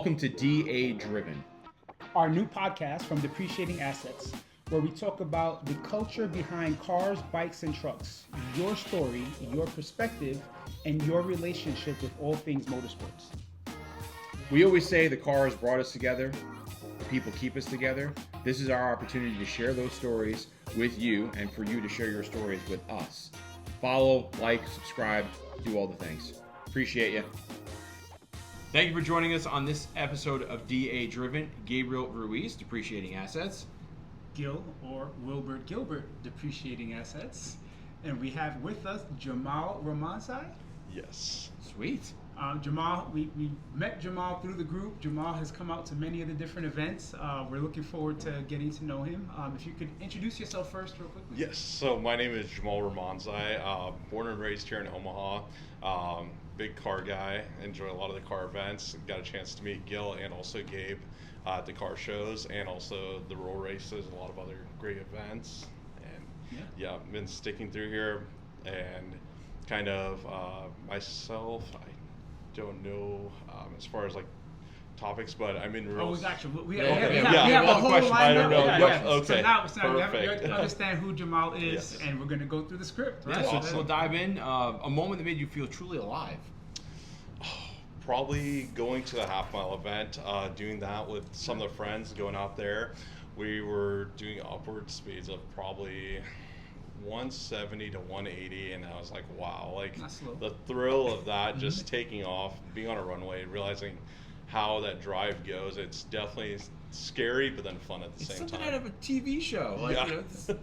Welcome to DA Driven, our new podcast from Depreciating Assets, where we talk about the culture behind cars, bikes, and trucks, your story, your perspective, and your relationship with all things motorsports. We always say the cars brought us together, the people keep us together. This is our opportunity to share those stories with you and for you to share your stories with us. Follow, like, subscribe, do all the things. Appreciate you. Thank you for joining us on this episode of DA Driven. Gabriel Ruiz, Depreciating Assets. Gil, or Wilbert Gilbert, Depreciating Assets. And we have with us Jamal Romansai. Yes. Sweet. Jamal, we met Jamal through the group. Jamal has come out to many of the different events. We're looking forward to getting to know him. If you could introduce yourself first real quickly. Yes, so my name is Jamal Romansai, born and raised here in Omaha. Big car guy, enjoy a lot of the car events. Got a chance to meet Gil and also Gabe at the car shows and also the roll races, a lot of other great events. And yeah, been sticking through here and kind of myself, I don't know as far as like topics, but I'm in real. Oh, we got you. We Yeah, have a whole question. lineup. I don't know. So Okay, now we have perfect. to understand who Jamal is, Yes. and we're going to go through the script. Right? Yeah, so Awesome. we'll dive in. A moment that made you feel truly alive. Probably going to the half-mile event, doing that with some of the friends, going out there. We were doing upward speeds of probably 170 to 180, and I was like, wow, like the thrill of that, just taking off, being on a runway, realizing how that drive goes. It's definitely scary, but then fun at the same Something time. out of a TV show. Like, Yeah. you know,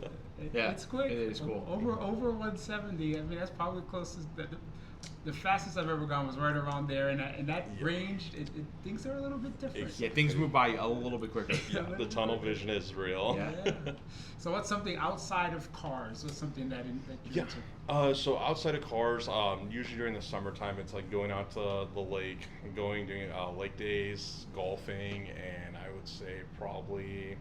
yeah, It's quick. it is cool. Over 170. I mean, that's probably closest. The fastest I've ever gone was right around there, and that range, things are a little bit different. Exactly. Yeah, things move by a little bit quicker. Yeah, the tunnel vision is real. Yeah. So what's something outside of cars? What's something that you're Yeah. into? So outside of cars, usually during the summertime, it's like going out to the lake, doing lake days, golfing, and I would say probably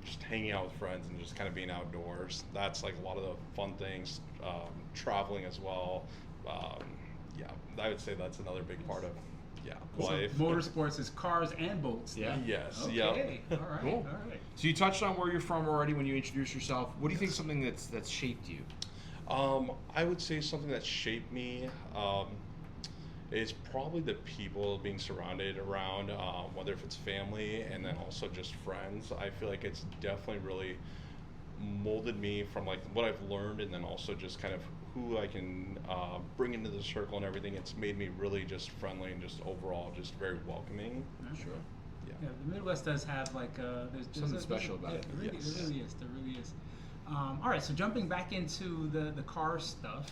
just hanging out with friends and just kind of being outdoors. That's like a lot of the fun things. Traveling as well. Yeah, I would say that's another big part of life. So motorsports is cars and boats. Yeah. Yes. Okay. Yep. All right. Cool. All right. So you touched on where you're from already when you introduced yourself. What do you think is something that's shaped you? I would say something that shaped me is probably the people being surrounded around, whether if it's family and then also just friends. I feel like it's definitely really molded me from like what I've learned, and then also just kind of who I can bring into the circle and everything. It's made me really just friendly and just overall just very welcoming. Sure. Yeah, the Midwest does have like there's Something special about it. There really is. There really is. All right, so jumping back into the car stuff,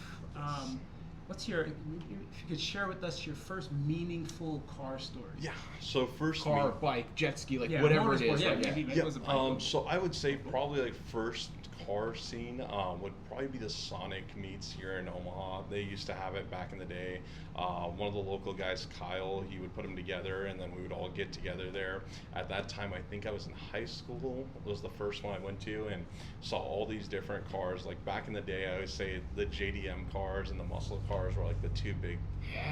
what's if you could share with us your first meaningful car story? Yeah. So first Car, bike, jet ski, like Yeah, whatever it motorsport, is. yeah, like, maybe it was a bike. So I would say probably like first car scene would probably be the Sonic meets here in Omaha. They used to have it back in the day. One of the local guys, Kyle, he would put them together, and then we would all get together there. At that time, I think I was in high school. It was the first one I went to, and saw all these different cars. Like back in the day, I always say the JDM cars and the muscle cars were like the two big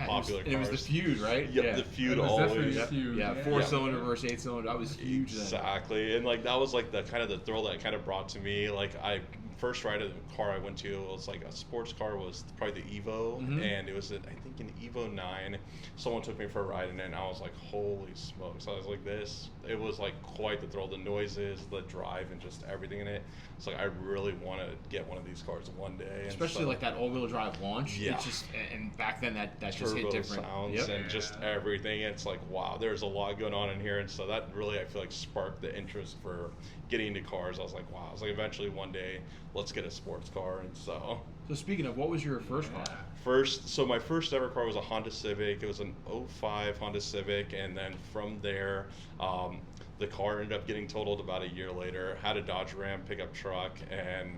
popular cars. It was the feud, right? Yep, yeah. the feud It was always. definitely a feud. Yeah, Yeah. 4-cylinder versus 8-cylinder. That was huge then. Exactly, and like that was like the kind of the thrill that it kind of brought to me. Like I first ride of the car I went to was like a sports car, was probably the Evo, and it was I think an Evo 9. Someone took me for a ride in it, and I was like, holy smokes! I was like, this. It was like quite the thrill. The noises, the drive, and just everything in it. It's like I really want to get one of these cars one day. Especially like that all-wheel drive launch. Yeah. It's just, and back then that just hit turbo different. sounds and just everything. It's like, wow, there's a lot going on in here, and so that really I feel like sparked the interest for getting into cars. I was like, wow. I was like, eventually one day, let's get a sports car, and so. So speaking of, what was your first car? So my first ever car was a Honda Civic. It was an '05 Honda Civic, and then from there, the car ended up getting totaled about a year later. Had a Dodge Ram pickup truck, and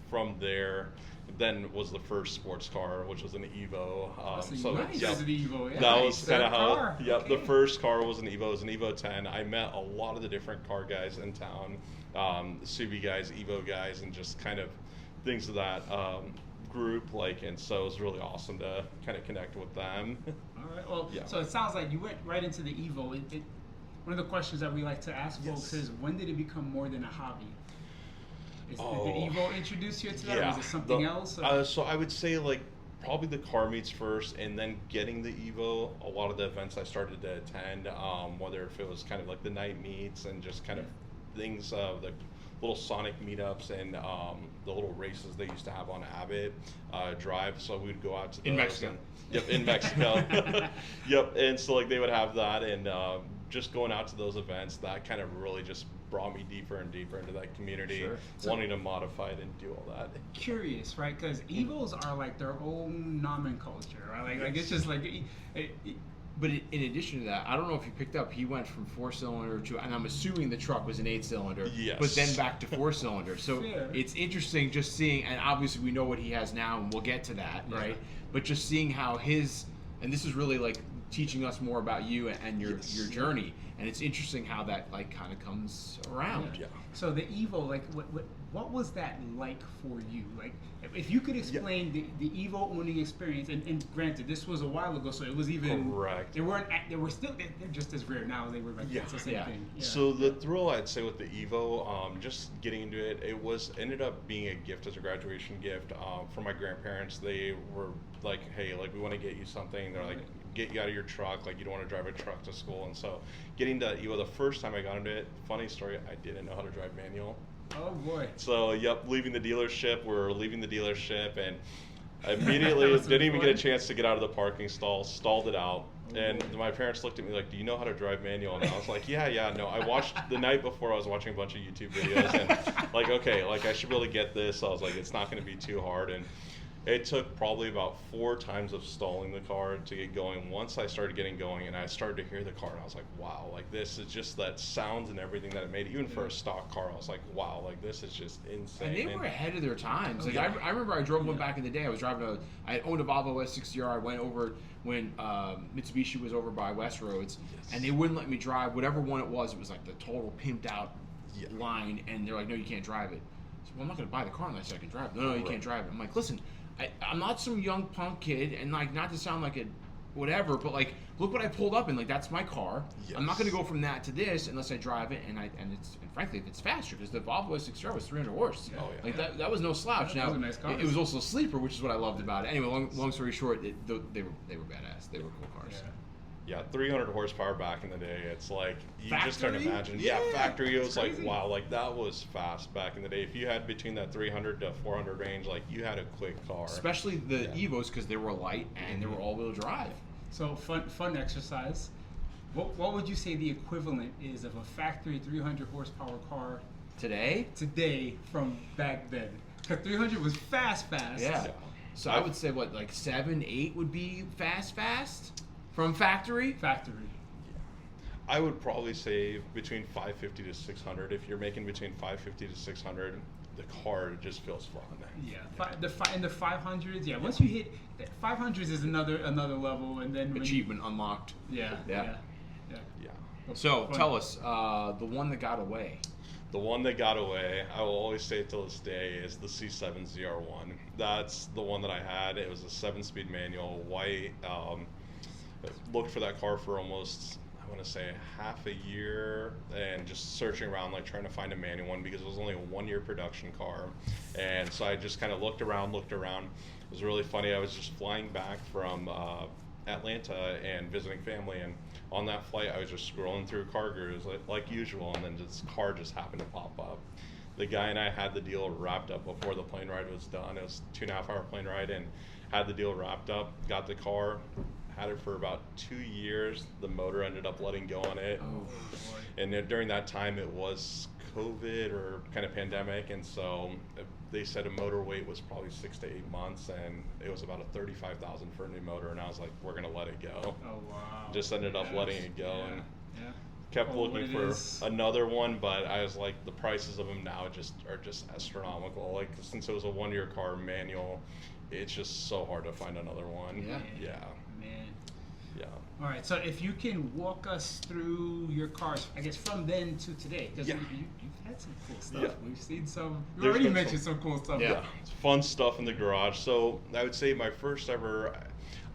from there, then was the first sports car, which was an Evo. So nice. Yeah, An Evo, yeah. that was kind of how. Car. Yep, Okay. the first car was an Evo. It was an Evo 10. I met a lot of the different car guys in town, the Subi guys, Evo guys, and just kind of things of that group. And so it was really awesome to kind of connect with them. All All right. Well, Yeah. so it sounds like you went right into the Evo. One of the questions that we like to ask folks is, when did it become more than a hobby? Did the Evo introduce you to that, or was it something else? So I would say like probably the car meets first, and then getting the Evo. A lot of the events I started to attend, whether if it was kind of like the night meets and just kind of things, the little Sonic meetups and the little races they used to have on Abbott Drive. So we'd go out to those. In Mexico. Yep, in Mexico. Yep, and so like they would have that, and just going out to those events, that kind of really just brought me deeper and deeper into that community, Sure. wanting to modify it and do all that. Curious, right? Because Evos are like their own nomenclature, right? Like it's just like. But in addition to that, I don't know if you picked up, he went from 4-cylinder to, and I'm assuming the truck was an 8-cylinder, Yes. but then back to 4-cylinder. So Yeah. it's interesting just seeing, and obviously we know what he has now, and we'll get to that, right? But just seeing how and this is really like teaching us more about you and your journey, and it's interesting how that like kind of comes around. Yeah. So the Evo, like, what was that like for you? Like, if you could explain the Evo owning experience, and granted, this was a while ago, so it was even Correct. They were still they're just as rare now as they were back then. It's the same thing. Yeah. So the thrill, I'd say, with the Evo, just getting into it, ended up being a gift as a graduation gift from my grandparents. They were like, hey, like we want to get you something. They're like, get you out of your truck, like you don't want to drive a truck to school. And so getting to Evo, the first time I got into it, funny story, I didn't know how to drive manual. Oh boy. So leaving the dealership, and immediately didn't even get a chance to get out of the parking stall, stalled it out. And my parents looked at me like, do you know how to drive manual? And I was like, yeah, no. I watched, the night before I was watching a bunch of YouTube videos, and like, okay, like I should really get this. So I was like, it's not going to be too hard. And it took probably about 4 times of stalling the car to get going. Once I started getting going and I started to hear the car, and I was like, wow, like this is just that sounds and everything that it made. Even for a stock car, I was like, wow, like this is just insane. And they were ahead of their times. Like I remember I drove one back in the day. I was driving I owned a Volvo S60R. I went over when Mitsubishi was over by Westroads, and they wouldn't let me drive whatever one it was. It was like the total pimped out line, and they're like, no, you can't drive it. So, well, I'm not going to buy the car unless I can drive it. No, you can't drive it. I'm like, listen, I'm not some young punk kid, and like not to sound like a whatever, but like look what I pulled up in. Like that's my car. Yes. I'm not going to go from that to this unless I drive it, and frankly it's faster because the Volvo S60R was 300 horse. Oh, yeah. Like that was no slouch. That Now was a nice car. it was also a sleeper, which is what I loved about it. Anyway, long story short, they were badass. They were cool cars. Yeah, 300 horsepower back in the day. It's like you just can't Factory? imagine. Yeah, factory. It was like, crazy. wow, like that was fast back in the day. If you had between that 300 to 400 range, like you had a quick car. Especially the Evos because they were light and they were all-wheel drive. So fun exercise. What would you say the equivalent is of a factory 300 horsepower car Today? from back then? Because 300 was fast. Yeah. So I would say what, like 7, 8 would be fast from factory? Factory. I would probably say between 550 to 600. If you're making between 550 to 600, the car just feels fun. Yeah. In the 500s, yeah. Once you hit 500s is another level, and then Achievement unlocked. Yeah. Yeah. So Fun. tell us, the one that got away. The one that got away, I will always say it till this day, is the C7 ZR1. That's the one that I had. It was a 7-speed manual, white. Looked for that car for almost, I want to say, half a year, and just searching around, like trying to find a manual one because it was only a 1-year production car. And so I just kind of looked around. It was really funny. I was just flying back from Atlanta and visiting family, and on that flight I was just scrolling through car gurus like usual, and then this car just happened to pop up. The guy and I had the deal wrapped up before the plane ride was done. It was a 2.5-hour plane ride, and had the deal wrapped up, got the car, had it for about 2 years. The motor ended up letting go on it. Oh, boy. And then during that time it was COVID or kind of pandemic, and so they said a motor wait was probably 6 to 8 months, and it was about a $35,000 for a new motor, and I was like, we're gonna let it go. Oh wow. Just ended up letting it go, and Yeah. kept Oh, looking it for is. another one, but I was like, the prices of them now are just astronomical. Like since it was a 1-year car manual, it's just so hard to find another one. Yeah. Man. Yeah. All right. So if you can walk us through your cars, I guess from then to today, because you've had some cool stuff. Yeah. We've seen some. You There's already been mentioned some cool stuff. Yeah. It's fun stuff in the garage. So I would say my first ever,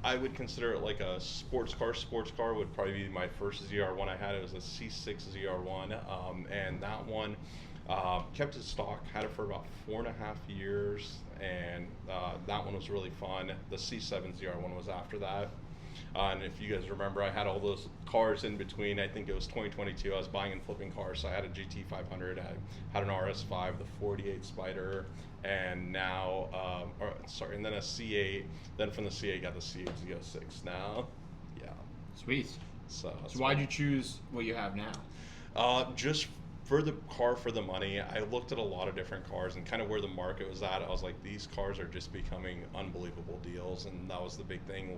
I would consider it like a sports car. Sports car would probably be my first ZR1 I had. It was a C6 ZR1, and that one kept its stock. Had it for about 4.5 years, and that one was really fun. The C7 ZR1 was after that. And if you guys remember, I had all those cars in between. I think it was 2022. I was buying and flipping cars. So I had a GT500. I had an RS5, the 48 Spider, and now, and then a C8. Then from the C8, got the C8 Z06 now. Yeah. Sweet. So why'd you choose what you have now? Just for the car for the money. I looked at a lot of different cars and kind of where the market was at. I was like, these cars are just becoming unbelievable deals, and that was the big thing.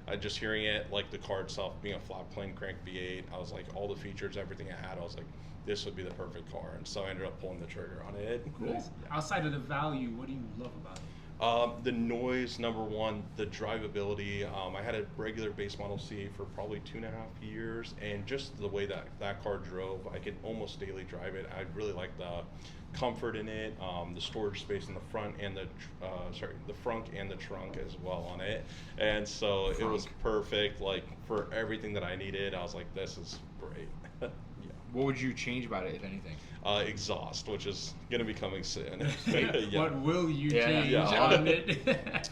I just hearing it, like the car itself being a flat plane crank V8, I was like, all the features, everything I had, I was like, this would be the perfect car, and so I ended up pulling the trigger on it. Cool. Outside of the value, what do you love about it? The noise, number one, the drivability. I had a regular base model C8 for probably 2.5 years, and just the way that car drove, I could almost daily drive it. I really liked the comfort in it, the storage space in the front and the front and the trunk as well on it, and so it was perfect. Like for everything that I needed, I was like, this is great. Yeah. What would you change about it, if anything? Exhaust, which is going to be coming soon. Yeah. What will you change on it?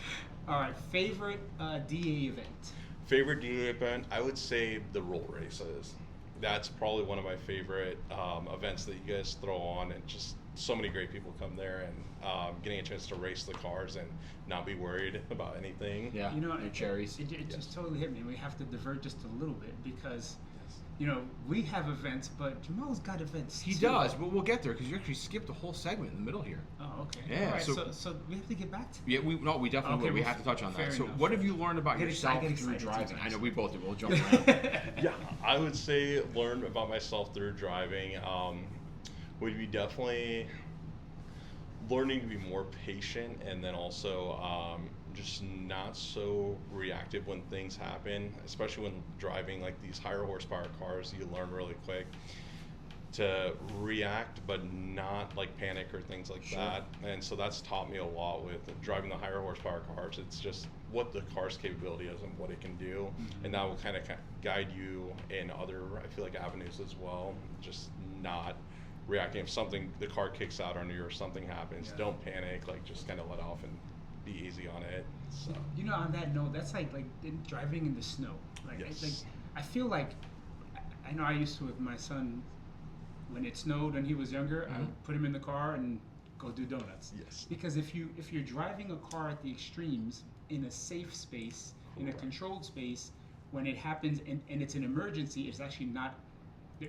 All right, favorite DA event? Favorite DA event, I would say the roll races. That's probably one of my favorite events that you guys throw on, and just so many great people come there, and getting a chance to race the cars and not be worried about anything. Yeah, your cherries. It just totally hit me. We have to divert just a little bit because we have events, but Jamal's got events He too. does, but we'll get there because you actually skipped a whole segment in the middle here. Oh, okay. Yeah. All right, so we have to get back to Yeah, we definitely will. We have to touch on that. So enough. what have you learned about yourself through driving? I know we both do. We'll jump around. Yeah, I would say learn about myself through driving. Would be definitely learning to be more patient, and then also just not so reactive when things happen, especially when driving like these higher horsepower cars. You learn really quick to react but not like panic or things like that, and so that's taught me a lot with driving the higher horsepower cars. It's just what the car's capability is and what it can do, and that will kind of guide you in other, I feel like, avenues as well. Just not reacting. If the car kicks out on you or something happens, don't panic, like just kind of let off and be easy on it. So on that note, that's like driving in the snow. I feel like I know I used to with my son. When it snowed when he was younger, I would put him in the car and go do donuts. Yes. Because if you're driving a car at the extremes in a safe space, in a controlled space, when it happens and it's an emergency, it's actually not.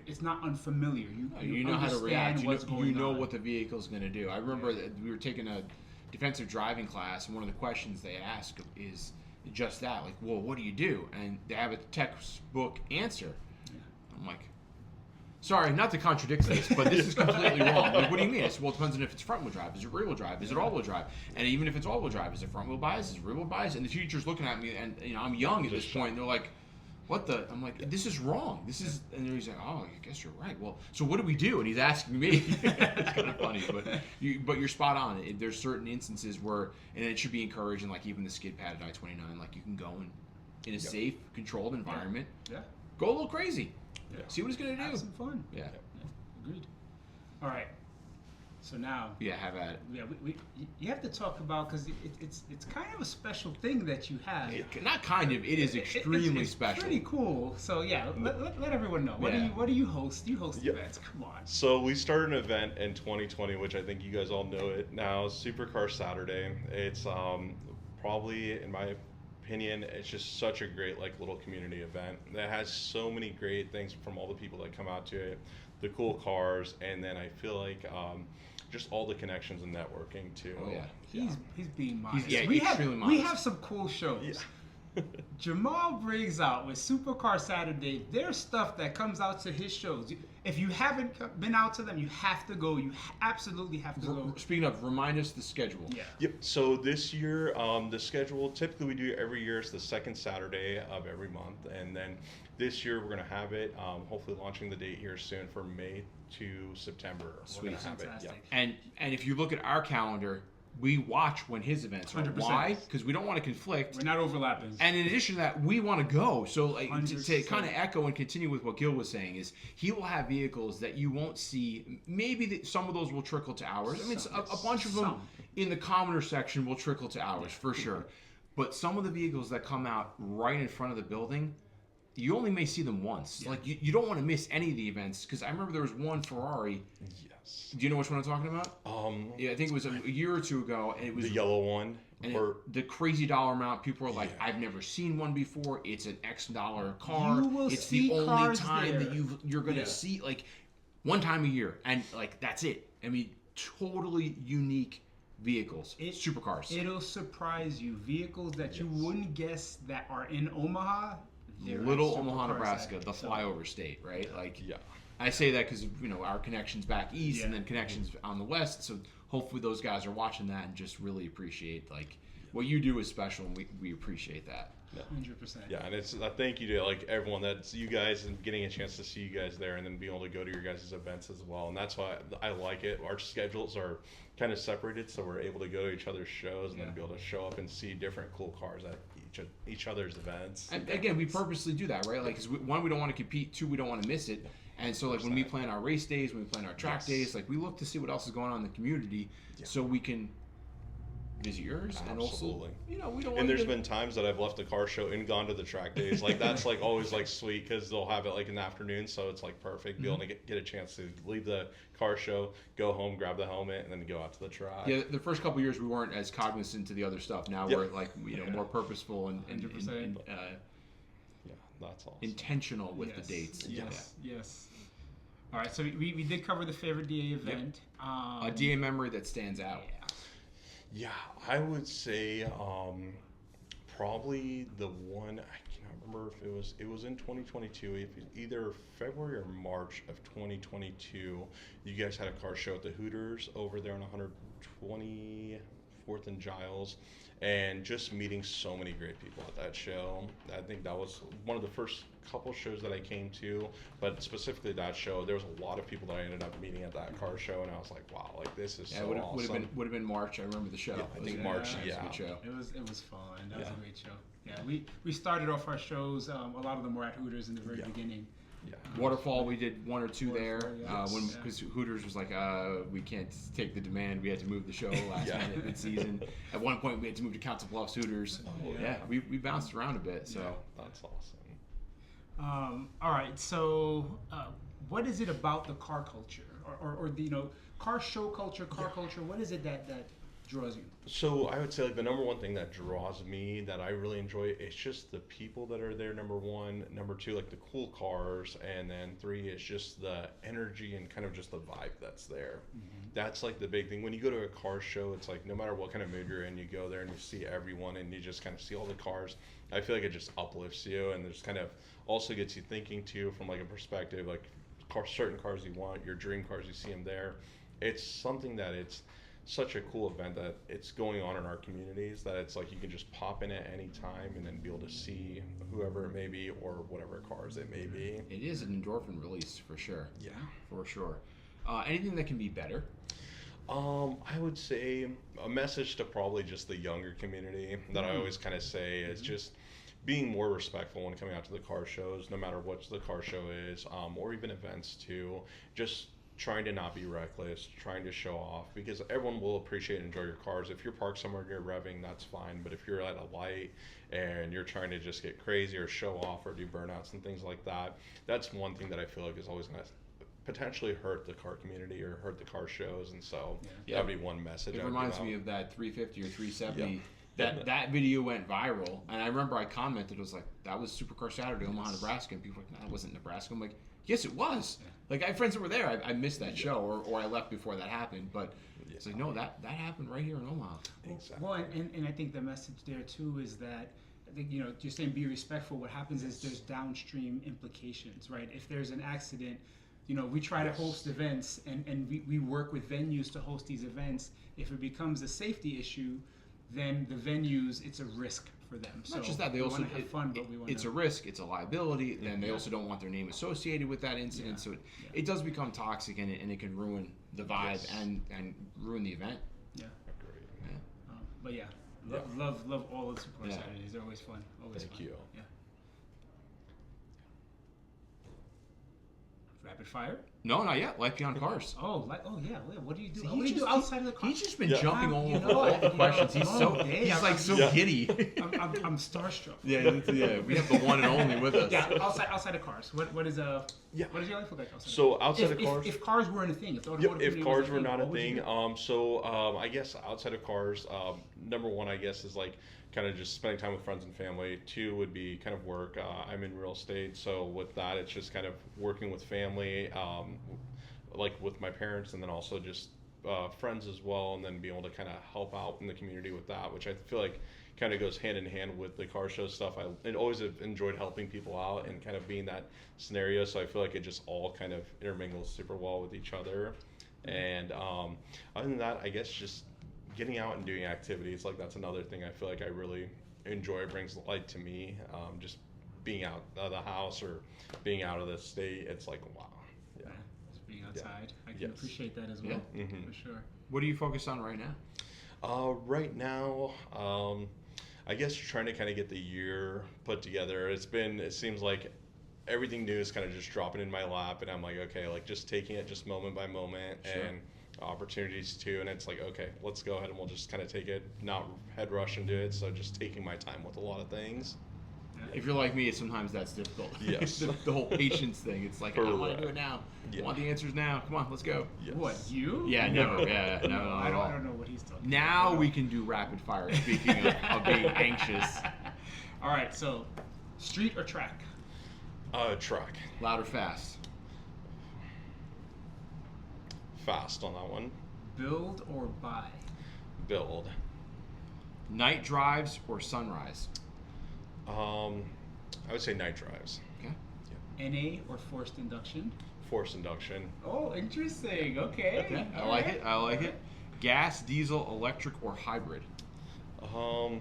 It's not unfamiliar. You know how to react. You know on. what the vehicle's going to do. I remember that we were taking a defensive driving class, and one of the questions they ask is just that, like, well, what do you do? And they have a textbook answer. Yeah. I'm like, sorry, not to contradict this, but this is completely wrong. Like, what do you mean? I said, well, it depends on if it's front-wheel drive. Is it rear-wheel drive? Is it all-wheel drive? And even if it's all-wheel drive, is it front-wheel bias? Is it rear-wheel bias? And the teacher's looking at me, and I'm young at this point, and they're like, what the? I'm like, this is wrong. This is, and he's like, oh, I guess you're right. Well, so what do we do? And he's asking me. It's kind of funny, but you're spot on. There's certain instances where, and it should be encouraging, like even the skid pad at I-29, like you can go in a safe, controlled environment. Yeah. Go a little crazy. Yeah. See what it's gonna do. Have some fun. Yeah. Agreed. All right. So now. Yeah, have at it. Yeah, you have to talk about, because it's kind of a special thing that you have. Not kind of. It is extremely special. It's pretty cool. So yeah, let everyone know. What do you host? You host events. Come on. So we started an event in 2020, which I think you guys all know it now. Supercar Saturday. It's probably, in my opinion, it's just such a great little community event that has so many great things from all the people that come out to it, the cool cars, and then I feel like just all the connections and networking too. Oh yeah, he's being modest. Extremely modest. We have some cool shows. Yeah. Jamal brings out with Supercar Saturday. There's stuff that comes out to his shows. If you haven't been out to them, you have to go. You absolutely have to go. Speaking of, remind us the schedule. Yeah. Yep. So this year, the schedule, typically we do it every year. It's the second Saturday of every month. And then this year we're going to have it, hopefully launching the date here soon for May to September. Sweet. We're going to have it. Fantastic. Yeah. And if you look at our calendar, we watch when his events are. 100%. Why? Because we don't want to conflict. We're not overlapping. And in addition to that, we want to go. So like, to 100%. kind of echo and continue with what Gil was saying is he will have vehicles that you won't see. Maybe some of those will trickle to ours. I mean, a bunch of them in the commoner section will trickle to ours for sure. But some of the vehicles that come out right in front of the building, you only may see them once. Like you don't want to miss any of the events because I remember there was one Ferrari. Yes. Do you know which one I'm talking about? Yeah, I think it was a year or two ago, and it was the yellow one. and the crazy dollar amount. People are like, I've never seen one before. It's an X dollar car. You will it's see the only cars time there. that you're gonna see like one time a year, and like that's it. I mean, totally unique vehicles, supercars. It'll surprise you. Vehicles that you wouldn't guess that are in Omaha. Little Omaha, Nebraska, the flyover state, right? Like, I say that because our connections back east and then connections on the west. So hopefully those guys are watching that and just really appreciate like what you do is special, and we appreciate that. 100%. Yeah, and it's a thank you to like everyone that's you guys and getting a chance to see you guys there and then be able to go to your guys' events as well. And that's why I like it. Our schedules are kind of separated, so we're able to go to each other's shows and then be able to show up and see different cool cars at each other's events. And again, we purposely do that, right? Like, cause one, we don't want to compete. Two, we don't want to miss it. And so, like, when we plan our race days, when we plan our track days, like, we look to see what else is going on in the community so we can visit yours. And also, we don't want and there's been times that I've left the car show and gone to the track days. Like, that's, like, always, like, sweet because they'll have it, like, in the afternoon. So it's, like, perfect. Be able to get a chance to leave the car show, go home, grab the helmet, and then go out to the track. Yeah, the first couple of years we weren't as cognizant to the other stuff. Now we're, like, more purposeful and that's awesome. intentional with the dates. Yes. All right, so we did cover the favorite DA event. A DA memory that stands out. Yeah, I would say probably the one, I can't remember if it was in 2022, either February or March of 2022. You guys had a car show at the Hooters over there on 124th and Giles, and just meeting so many great people at that show. I think that was one of the first couple shows that I came to, but specifically that show, there was a lot of people that I ended up meeting at that car show, and I was like, wow, like this is so awesome. Would have been March. I remember the show. Yeah, I think March. It was a good show. It was fun. That was a great show. Yeah, we started off our shows. A lot of them were at Hooters in the very beginning. Yeah. Waterfall, we did one or two there. Waterfall, Because Hooters was like, we can't take the demand. We had to move the show last minute mid-season. At one point, we had to move to Council Bluffs Hooters. We bounced around a bit. So that's awesome. All right, so what is it about the car culture or the car show culture, culture? What is it that draws you? So I would say like the number one thing that draws me that I really enjoy is just the people that are there. Number one, number two, like the cool cars, and then three is just the energy and kind of just the vibe that's there. That's like the big thing. When you go to a car show, it's like no matter what kind of mood you're in, you go there and you see everyone and you just kind of see all the cars. I feel like it just uplifts you and just kind of also gets you thinking too from like a perspective like certain cars you want, your dream cars, you see them there. It's something that it's such a cool event that it's going on in our communities that it's like you can just pop in at any time and then be able to see whoever it may be or whatever cars it may be. It is an endorphin release for sure. Yeah, for sure. Anything that can be better? I would say a message to probably just the younger community that I always kind of say is just being more respectful when coming out to the car shows, no matter what the car show is, or even events too. Just trying to not be reckless, trying to show off, because everyone will appreciate and enjoy your cars. If you're parked somewhere and you're revving, that's fine. But if you're at a light and you're trying to just get crazy or show off or do burnouts and things like that, that's one thing that I feel like is always going to potentially hurt the car community or hurt the car shows. And so that'd be one message. It reminds me of that 350 or 370. That video went viral, and I remember I commented, it was like, that was Supercar Saturday, Omaha, Nebraska, and people were like, no, it wasn't Nebraska. I'm like, yes, it was. Like, I have friends that were there. I missed that show, or I left before that happened, but it's like, no, that happened right here in Omaha. Exactly. Well, and I think the message there too is that, I think, you're saying be respectful. What happens is there's downstream implications, right? If there's an accident, we try to host events, and we work with venues to host these events. If it becomes a safety issue, then the venues, it's a risk for them. Not just that, they also have fun, but we want it's a risk, it's a liability, and they also don't want their name associated with that incident. So it does become toxic, and it can ruin the vibe and ruin the event. Yeah. But yeah, Yeah. love all of the Supercar Yeah. Saturdays. They're always fun. Always Thank fun. you. Yeah. Rapid fire. No, not yet. Life beyond cars. Oh, yeah. What do you do? See, What do you do outside of the car? He's just been Yeah. jumping all You over know all what? the questions. He's so Oh, yeah, he's like I'm- so Yeah. giddy. I'm starstruck. yeah. We have the one and only with us. Yeah, outside of cars. What is Yeah. what does your life look like outside? So of outside cars? of cars, if cars weren't a thing, if the Yep, automotive if community cars was were not a what would you thing, do? I guess outside of cars, number one, I guess, is like kind of just spending time with friends and family. Two would be kind of work. I'm in real estate, so with that, it's just kind of working with family, like with my parents, and then also just friends as well, and then be able to kind of help out in the community with that, which I feel like kind of goes hand in hand with the car show stuff. I always have enjoyed helping people out and kind of being that scenario, so I feel like it just all kind of intermingles super well with each other. And other than that, I guess just getting out and doing activities, like that's another thing I feel like I really enjoy. It brings light to me. Just being out of the house or being out of the state, it's like, wow. Yeah. Just being outside. I can Yes. appreciate that as well. Yeah. Mhm. For sure. What are you focused on right now? Right now, I guess trying to kind of get the year put together. It seems like everything new is kind of just dropping in my lap, and I'm like, okay, like just taking it just moment by moment, Sure. and opportunities too. And it's like, okay, let's go ahead and we'll just kind of take it, not head rush into it. So just taking my time with a lot of things. If you're like me, sometimes that's difficult. Yes. the whole patience thing. It's like, I want to Correct. do it now. Yeah. I want the answers now. Come on, let's go. Yes. What, you? Yeah, No. never. Yeah, no, No, not I at all. don't know what he's talking Now about. we can do rapid fire. Speaking of being anxious, All right, so street or track? Track. loud or fast? Fast on that one. Build or buy? Build. Night drives or sunrise? I would say night drives. Okay. NA or forced induction? Forced induction. Oh, interesting. Okay. Okay. I All like right. it. I like it. Gas, diesel, electric, or hybrid? I'd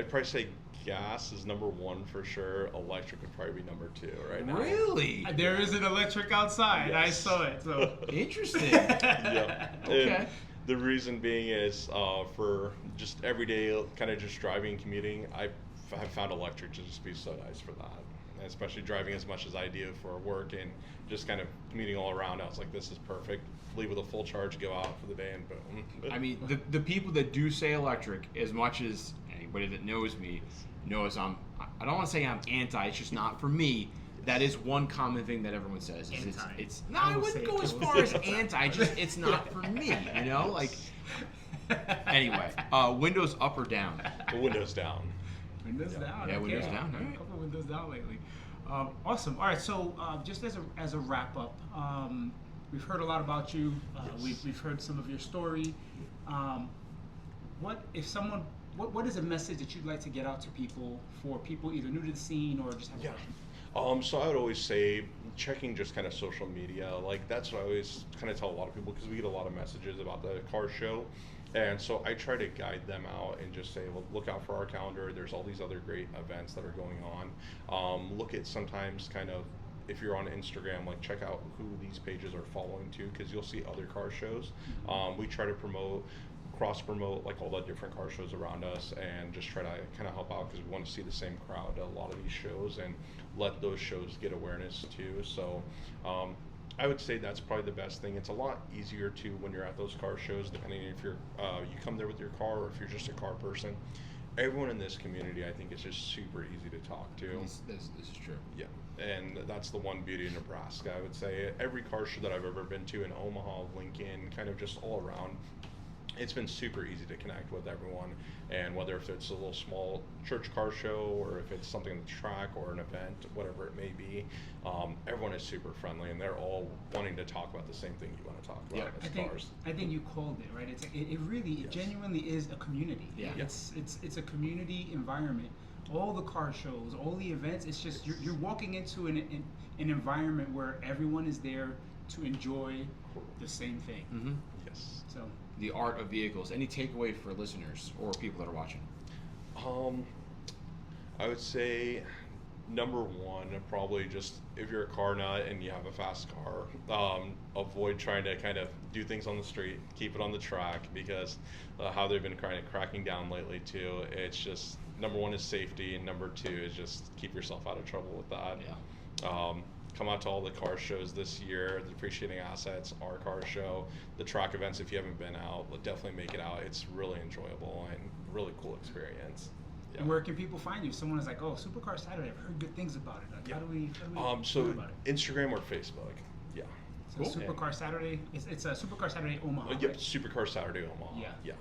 probably say gas is number one for sure. Electric would probably be number two right now. Really? There is an electric outside. I Yes. saw it. So. Interesting. Yeah. Okay. And the reason being is for just everyday kind of just driving and commuting, I have found electric to just be so nice for that. And especially driving as much as I do for work and just kind of commuting all around. I was like, this is perfect. Leave with a full charge, go out for the day, and boom. I mean, the people that do say electric, as much as anybody that knows me knows I don't want to say I'm anti, it's just not for me. That is one common thing that everyone says. Is Anti. it's no, I I will wouldn't say go it as goes. far as anti, just it's not for me, you know? Like, anyway, windows up or down? The windows down. Windows down. Yeah, okay. windows down, A alright. couple windows down lately. Awesome. All right. So just as a wrap up, we've heard a lot about you. Yes. We've heard some of your story. What if someone? What is a message that you'd like to get out to people, for people either new to the scene or just have a Yeah. question? So I would always say checking just kind of social media. Like that's what I always kind of tell a lot of people because we get a lot of messages about the car show. And so I try to guide them out and just say, well, look out for our calendar. There's all these other great events that are going on. Look at sometimes kind of, if you're on Instagram, like check out who these pages are following too, because you'll see other car shows. We try to cross promote like all the different car shows around us and just try to kind of help out because we want to see the same crowd at a lot of these shows and let those shows get awareness too. So I would say that's probably the best thing. It's a lot easier too when you're at those car shows, depending if you're you come there with your car or if you're just a car person. Everyone in this community, I think, is just super easy to talk to. This is true. Yeah, and that's the one beauty of Nebraska. I would say every car show that I've ever been to in Omaha, Lincoln, kind of just all around, it's been super easy to connect with everyone. And whether if it's a little small church car show or if it's something on the track or an event, whatever it may be, everyone is super friendly and they're all wanting to talk about the same thing you want to talk about Yeah. as cars. I think you called it right. It really, it Yes. genuinely is a community. Yeah. It's a community environment. All the car shows, all the events. It's just you're walking into an environment where everyone is there to enjoy the same thing. Mm-hmm. Yes. So The art of vehicles. Any takeaway for listeners or people that are watching? I would say Number one, probably just if you're a car nut and you have a fast car, avoid trying to kind of do things on the street. Keep it on the track, because how they've been kind of cracking down lately too. It's just, number one is safety, and number two is just keep yourself out of trouble with that. Yeah. Come out to all the car shows this year, the Depreciating Assets, our car show, the track events. If you haven't been out, definitely make it out. It's really enjoyable and really cool experience. Yeah. And where can people find you? If someone is like, oh, Supercar Saturday, I've heard good things about it. Like, how do we So learn about it? Instagram or Facebook. Yeah. So Cool. Supercar Saturday, it's a Supercar Saturday Omaha. Yep, right? Supercar Saturday Omaha. Yeah.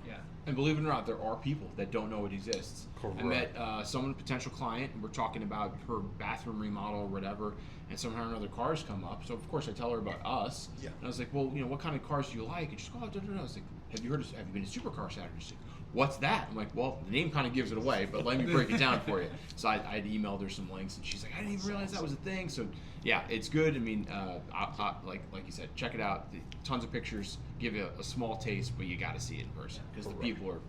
And believe it or not, there are people that don't know it exists. Correct. I met someone, potential client, and we're talking about her bathroom remodel or whatever, and somehow or another cars come up. So of course I tell her about us. Yeah. And I was like, well, what kind of cars do you like? And she's like, oh, I was like, have you been to Supercar Saturday? She's like, what's that? I'm like, well, the name kind of gives it away, but let me break it down for you. So I had emailed her some links, and she's like, I didn't even realize that was a thing. So yeah, it's good. I mean, like you said, check it out. Tons of pictures, give you a small taste, but you got to see it in person, because the people are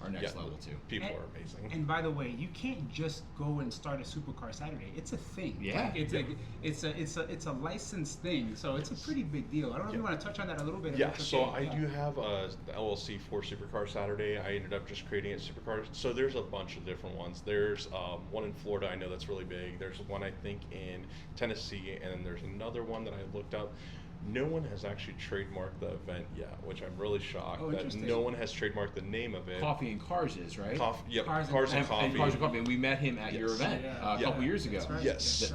next level too. People are amazing. And by the way, you can't just go and start a Supercar Saturday. It's a thing. Yeah. Like, it's a licensed thing. So it's a pretty big deal. I don't know if you want to touch on that a little bit. Yeah, so I do have the LLC for Supercar Saturday. I ended up just creating it Supercar. So there's a bunch of different ones. There's one in Florida, I know that's really big. There's one, I think, in Tennessee, and then there's another one that I looked up. No one has actually trademarked the event yet, which I'm really shocked that no one has trademarked the name of it. Coffee and Cars is, right? Yep, Cars and Coffee. And Cars and Coffee. And we met him at your event a couple years ago. That's right. Yes.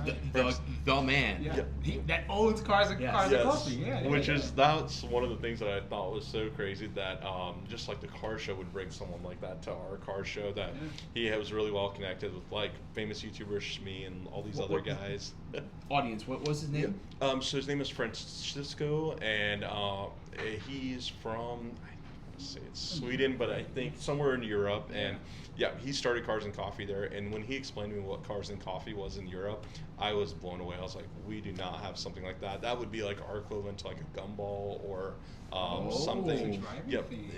The man. Yeah. Yep. That owns Cars and Cars and Coffee. Yeah. Which is, that's one of the things that I thought was so crazy, that just like the car show would bring someone like that to our car show, that he was really well connected with like famous YouTubers, me and all these other guys. Audience, what was his name? So his name is Francisco, and he's from, let's say it's Sweden, but I think somewhere in Europe. And yeah, he started Cars and Coffee there. And when he explained to me what Cars and Coffee was in Europe, I was blown away. I was like, we do not have something like that. That would be like our equivalent to like a gumball or something.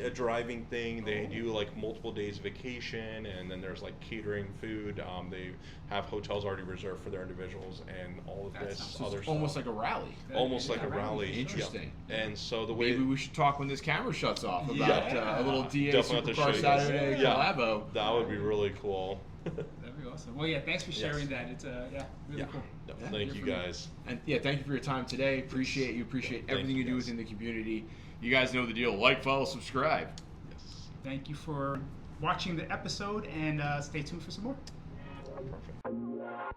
A driving thing. They do like multiple days vacation, and then there's like catering, food. They have hotels already reserved for their individuals, and all of this other stuff. Almost like a rally. Almost like a rally. Interesting. Yeah. And so the way maybe we should talk when this camera shuts off about a little DA Definitely Supercar Saturday collabo. That would be really cool. That'd be awesome. Well, yeah, thanks for sharing that. It's really cool. No, thank you guys. And thank you for your time today. Appreciate you. Appreciate everything you do within the community. You guys know the deal. Like, follow, subscribe. Yes. Thank you for watching the episode, and stay tuned for some more. Perfect.